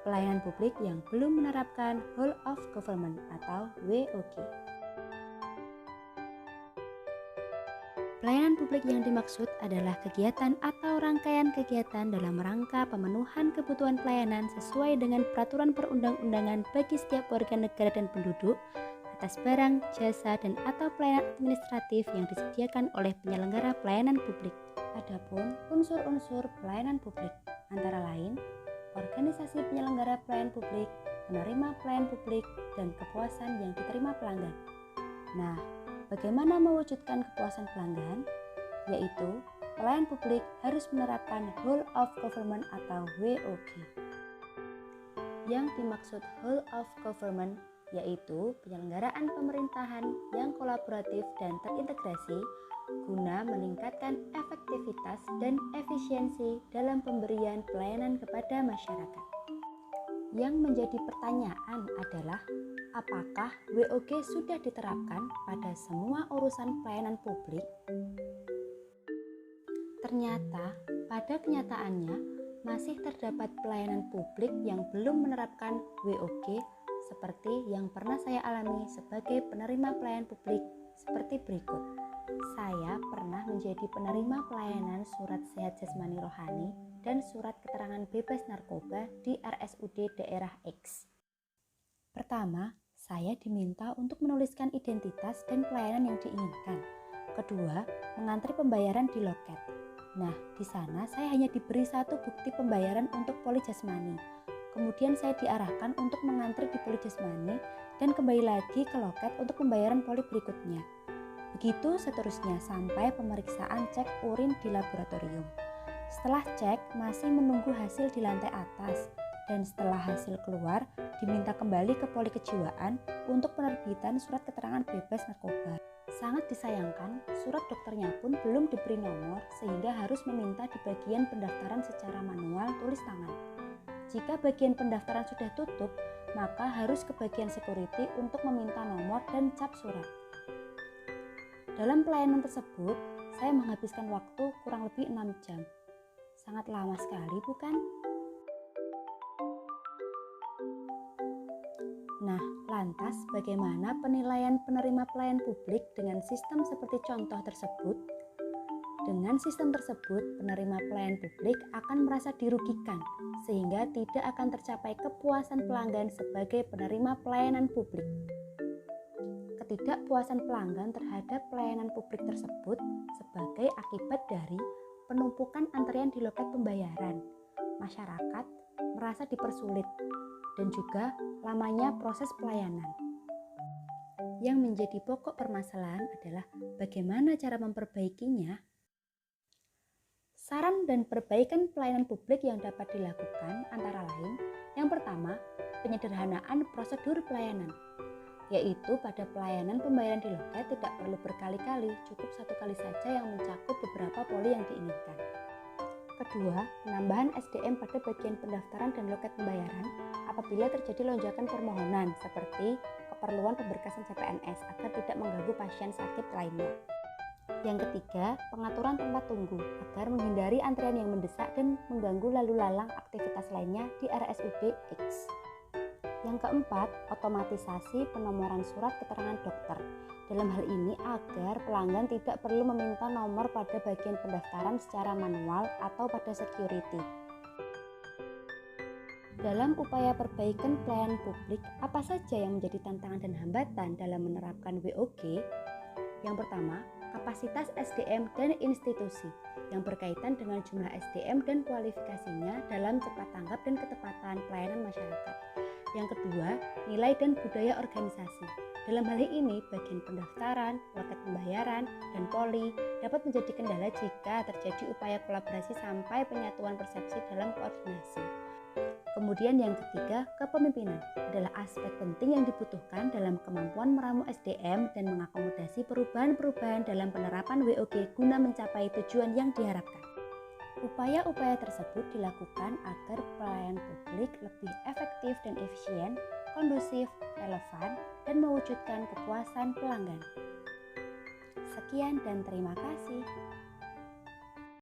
pelayanan publik yang belum menerapkan Whole of Government atau WOG. Pelayanan publik yang dimaksud adalah kegiatan atau rangkaian kegiatan dalam rangka pemenuhan kebutuhan pelayanan sesuai dengan peraturan perundang-undangan bagi setiap warga negara dan penduduk atas barang, jasa, dan atau pelayanan administratif yang disediakan oleh penyelenggara pelayanan publik. Adapun unsur-unsur pelayanan publik antara lain organisasi penyelenggara pelayanan publik, penerima pelayanan publik, dan kepuasan yang diterima pelanggan. Nah, bagaimana mewujudkan kepuasan pelanggan? Yaitu, pelayan publik harus menerapkan Whole of Government atau WOG. Yang dimaksud Whole of Government yaitu penyelenggaraan pemerintahan yang kolaboratif dan terintegrasi guna meningkatkan efektivitas dan efisiensi dalam pemberian pelayanan kepada masyarakat. Yang menjadi pertanyaan adalah, apakah WOG sudah diterapkan pada semua urusan pelayanan publik? Ternyata, pada kenyataannya masih terdapat pelayanan publik yang belum menerapkan WOG seperti yang pernah saya alami sebagai penerima pelayanan publik seperti berikut. Saya pernah menjadi penerima pelayanan surat sehat jasmani rohani dan surat keterangan bebas narkoba di RSUD daerah X. Pertama, saya diminta untuk menuliskan identitas dan pelayanan yang diinginkan. Kedua, mengantri pembayaran di loket. Nah, di sana saya hanya diberi satu bukti pembayaran untuk poli jasmani. Kemudian saya diarahkan untuk mengantri di poli jasmani dan kembali lagi ke loket untuk pembayaran poli berikutnya. Begitu seterusnya sampai pemeriksaan cek urin di laboratorium. Setelah cek, masih menunggu hasil di lantai atas, dan setelah hasil keluar, diminta kembali ke poli kejiwaan untuk penerbitan surat keterangan bebas narkoba. Sangat disayangkan, surat dokternya pun belum diberi nomor sehingga harus meminta di bagian pendaftaran secara manual tulis tangan. Jika bagian pendaftaran sudah tutup, maka harus ke bagian security untuk meminta nomor dan cap surat. Dalam pelayanan tersebut, saya menghabiskan waktu kurang lebih 6 jam. Sangat lama sekali, bukan? Nah, lantas bagaimana penilaian penerima pelayanan publik dengan sistem seperti contoh tersebut? Dengan sistem tersebut, penerima pelayanan publik akan merasa dirugikan, sehingga tidak akan tercapai kepuasan pelanggan sebagai penerima pelayanan publik. Ketidakpuasan pelanggan terhadap pelayanan publik tersebut sebagai akibat dari penumpukan antrian di loket pembayaran. Masyarakat merasa dipersulit dan juga lamanya proses pelayanan. Yang menjadi pokok permasalahan adalah bagaimana cara memperbaikinya. Saran dan perbaikan pelayanan publik yang dapat dilakukan antara lain, yang pertama, penyederhanaan prosedur pelayanan, yaitu pada pelayanan pembayaran di loket tidak perlu berkali-kali, cukup satu kali saja yang mencakup beberapa poli yang diinginkan. Kedua, penambahan SDM pada bagian pendaftaran dan loket pembayaran apabila terjadi lonjakan permohonan seperti keperluan pemberkasan CPNS agar tidak mengganggu pasien sakit lainnya. Yang ketiga, pengaturan tempat tunggu agar menghindari antrian yang mendesak dan mengganggu lalu lalang aktivitas lainnya di RSUD X. Yang keempat, otomatisasi penomoran surat keterangan dokter. Dalam hal ini agar pelanggan tidak perlu meminta nomor pada bagian pendaftaran secara manual atau pada security. Dalam upaya perbaikan pelayanan publik, apa saja yang menjadi tantangan dan hambatan dalam menerapkan WOG? Yang pertama, kapasitas SDM dan institusi yang berkaitan dengan jumlah SDM dan kualifikasinya dalam cepat tanggap dan ketepatan pelayanan masyarakat. Yang kedua, nilai dan budaya organisasi. Dalam hal ini, bagian pendaftaran, loket pembayaran, dan poli dapat menjadi kendala jika terjadi upaya kolaborasi sampai penyatuan persepsi dalam koordinasi. Kemudian yang ketiga, kepemimpinan adalah aspek penting yang dibutuhkan dalam kemampuan meramu SDM dan mengakomodasi perubahan-perubahan dalam penerapan WOG guna mencapai tujuan yang diharapkan. Upaya-upaya tersebut dilakukan agar pelayanan publik lebih efektif dan efisien, kondusif, relevan, dan mewujudkan kepuasan pelanggan. Sekian dan terima kasih.